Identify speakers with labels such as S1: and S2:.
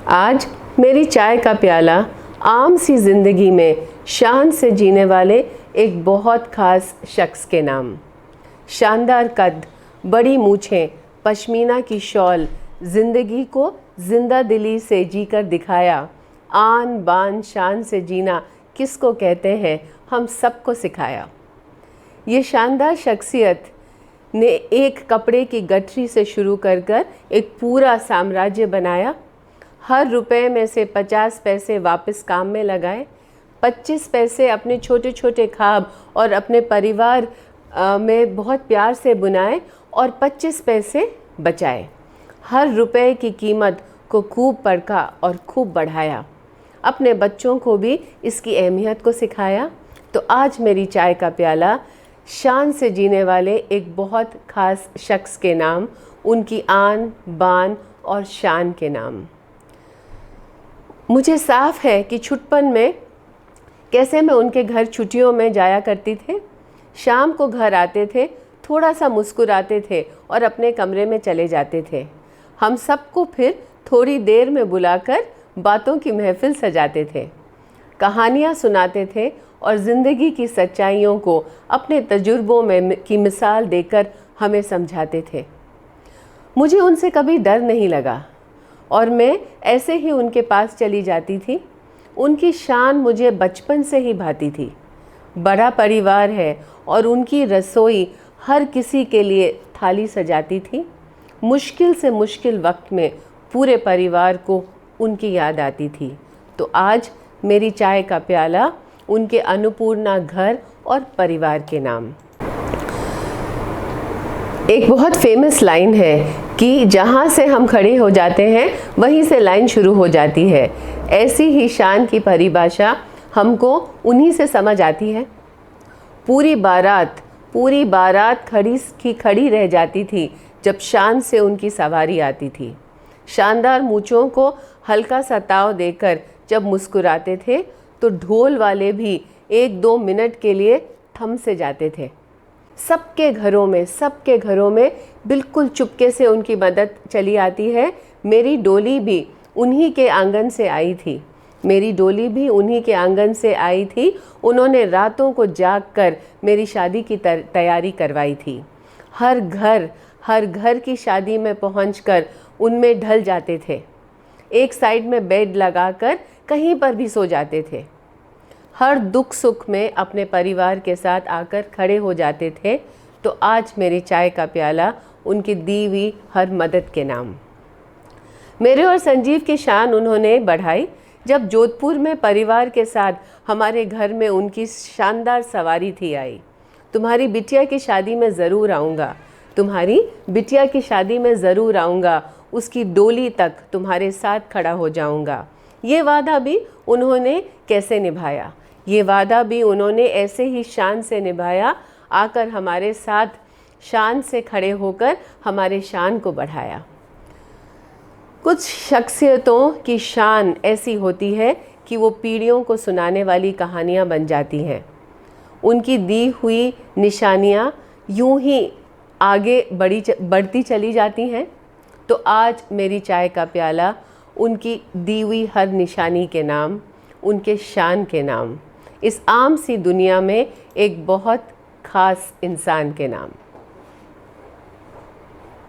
S1: आज मेरी चाय का प्याला आम सी ज़िंदगी में शान से जीने वाले एक बहुत ख़ास शख्स के नाम। शानदार कद, बड़ी मूछें, पश्मीना की शॉल, ज़िंदगी को जिंदा दिली से जीकर दिखाया। आन बान शान से जीना किसको कहते हैं, हम सबको सिखाया। ये शानदार शख्सियत ने एक कपड़े की गठरी से शुरू कर एक पूरा साम्राज्य बनाया। हर रुपए में से 50 पैसे वापस काम में लगाए, 25 पैसे अपने छोटे छोटे ख्वाब और अपने परिवार में बहुत प्यार से बुनाए और 25 पैसे बचाए। हर रुपए की कीमत को खूब परखा और खूब बढ़ाया। अपने बच्चों को भी इसकी अहमियत को सिखाया। तो आज मेरी चाय का प्याला शान से जीने वाले एक बहुत ख़ास शख्स के नाम, उनकी आन बान और शान के नाम। मुझे साफ़ है कि छुटपन में कैसे मैं उनके घर छुट्टियों में जाया करती थे। शाम को घर आते थे, थोड़ा सा मुस्कुराते थे और अपने कमरे में चले जाते थे। हम सबको फिर थोड़ी देर में बुलाकर बातों की महफिल सजाते थे, कहानियाँ सुनाते थे और ज़िंदगी की सच्चाइयों को अपने तजुर्बों में की मिसाल देकर हमें समझाते थे। मुझे उनसे कभी डर नहीं लगा और मैं ऐसे ही उनके पास चली जाती थी। उनकी शान मुझे बचपन से ही भाती थी। बड़ा परिवार है और उनकी रसोई हर किसी के लिए थाली सजाती थी। मुश्किल से मुश्किल वक्त में पूरे परिवार को उनकी याद आती थी। तो आज मेरी चाय का प्याला उनके अन्नपूर्णा घर और परिवार के नाम। एक बहुत फेमस लाइन है कि जहाँ से हम खड़े हो जाते हैं वहीं से लाइन शुरू हो जाती है। ऐसी ही शान की परिभाषा हमको उन्हीं से समझ आती है। पूरी बारात खड़ी रह जाती थी जब शान से उनकी सवारी आती थी। शानदार मूँछों को हल्का सा ताव देकर जब मुस्कुराते थे तो ढोल वाले भी 1-2 मिनट के लिए थम से जाते थे। सबके घरों में बिल्कुल चुपके से उनकी मदद चली आती है। मेरी डोली भी उन्हीं के आंगन से आई थी। उन्होंने रातों को जाग कर मेरी शादी की तैयारी करवाई थी। हर घर की शादी में पहुंचकर उनमें ढल जाते थे। एक साइड में बेड लगाकर कहीं पर भी सो जाते थे। हर दुख सुख में अपने परिवार के साथ आकर खड़े हो जाते थे। तो आज मेरी चाय का प्याला उनकी दी हुई हर मदद के नाम। मेरे और संजीव की शान उन्होंने बढ़ाई जब जोधपुर में परिवार के साथ हमारे घर में उनकी शानदार सवारी थी आई। तुम्हारी बिटिया की शादी में ज़रूर आऊँगा, उसकी डोली तक तुम्हारे साथ खड़ा हो जाऊँगा। ये वादा भी उन्होंने कैसे निभाया, ये वादा भी उन्होंने ऐसे ही शान से निभाया, आकर हमारे साथ शान से खड़े होकर हमारे शान को बढ़ाया। कुछ शख्सियतों की शान ऐसी होती है कि वो पीढ़ियों को सुनाने वाली कहानियाँ बन जाती हैं। उनकी दी हुई निशानियाँ यूं ही आगे बढ़ती चली जाती हैं। तो आज मेरी चाय का प्याला उनकी दी हुई हर निशानी के नाम, उनके शान के नाम, इस आम सी दुनिया में एक बहुत ख़ास इंसान के नाम।